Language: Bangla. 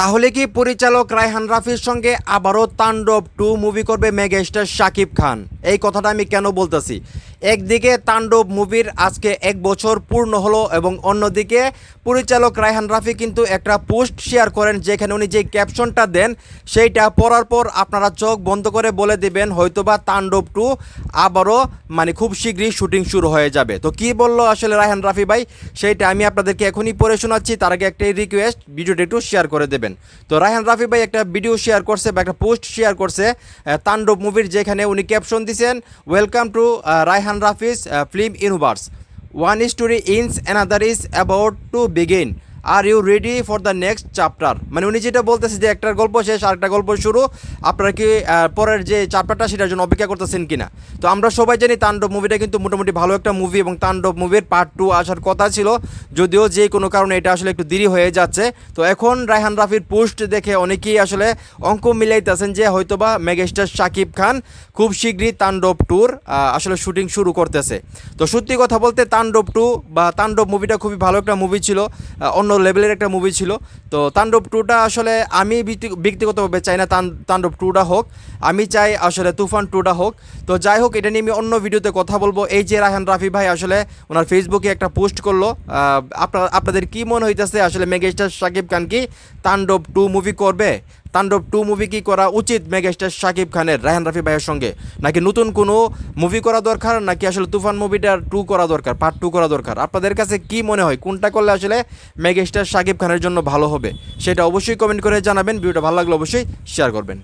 তাহলে কি পরিচালক রায়হান রাফির সঙ্গে আবারও তাণ্ডব 2 মুভি করবে মেগাস্টার শাকিব খান? এই কথাটা আমি কেন বলতেছি, একদিকে তাণ্ডব মুভির আজকে 1 বছর পূর্ণ হলো এবং অন্যদিকে পরিচালক রায়হান রাফি কিন্তু একটা পোস্ট শেয়ার করেন যেখানে উনি যে ক্যাপশনটা দেন সেইটা পড়ার পর আপনারা চোখ বন্ধ করে বলে দেবেন হয়তোবা তাণ্ডব 2 আবারও খুব শীঘ্রই শুটিং শুরু হয়ে যাবে। তো কি বললো আসলে রায়হান রাফি ভাই সেইটা আমি আপনাদেরকে এখনই পড়ে শোনাচ্ছি। তার আগে একটা রিকোয়েস্ট, ভিডিওটা একটু শেয়ার করে দেবেন। তো রায়হান রাফি ভাই একটা ভিডিও শেয়ার করছে বা একটা পোস্ট শেয়ার করছে তাণ্ডব মুভির, যেখানে উনি ক্যাপশন দিয়েছেন, welcome to Raihan Rafiz film universe, one story ends another is about to begin, are you ready for the next chapter. উনি যেটা বলতেছে যে একটা গল্প শেষ আর একটা গল্প শুরু, আপনারা কি পরের যে চ্যাপ্টারটা সেটার জন্য অপেক্ষা করতেছেন কিনা? তো আমরা সবাই জানি তাণ্ডব মুভিটা কিন্তু মোটামুটি ভালো একটা মুভি এবং তাণ্ডব মুভির পার্ট 2 আসার কথা ছিল, যদিও যে কোনো কারণে এটা আসলে একটু দেরি হয়ে যাচ্ছে। তো এখন রায়হান রাফির পোস্ট দেখে অনেকেই আসলে অঙ্ক মিলাইতেছেন যে হয়তোবা মেগাস্টার শাকিব খান খুব শীঘ্রই তাণ্ডব 2 আসলে শুটিং শুরু করতেছে। তো সত্যি কথা বলতে তাণ্ডব 2 বা তাণ্ডব মুভিটা খুবই ভালো একটা মুভি ছিল, অন্য লেভেলের একটা মুভি ছিল। তো তাণ্ডব 2টা আসলে আমি ব্যক্তিগতভাবে চাই না তাণ্ডব 2টা হোক, আমি চাই আসলে তুফান 2টা হোক। তো যাই হোক, এটা নিয়ে আমি অন্য ভিডিওতে কথা বলবো। এই যে রায়হান রাফি ভাই আসলে ওনার ফেসবুকে একটা পোস্ট করলো, আপনাদের কি মনে হইতেছে আসলে মেগাস্টার শাকিব খান কি তাণ্ডব 2 মুভি করবে? তাণ্ডব 2 মুভি কি করা উচিত মেগাস্টার শাকিব খানের রায়হান রাফি ভাইয়ের সঙ্গে, নাকি নতুন কোনো মুভি করা দরকার, নাকি আসলে তুফান মুভিটার 2 করা দরকার, পার্ট 2 করা দরকার? আপনাদের কাছে কি মনে হয় কোনটা করলে আসলে মেগাস্টার শাকিব খানের জন্য ভালো হবে সেটা অবশ্যই কমেন্ট করে জানাবেন। ভিডিওটা ভালো লাগলে অবশ্যই শেয়ার করবেন।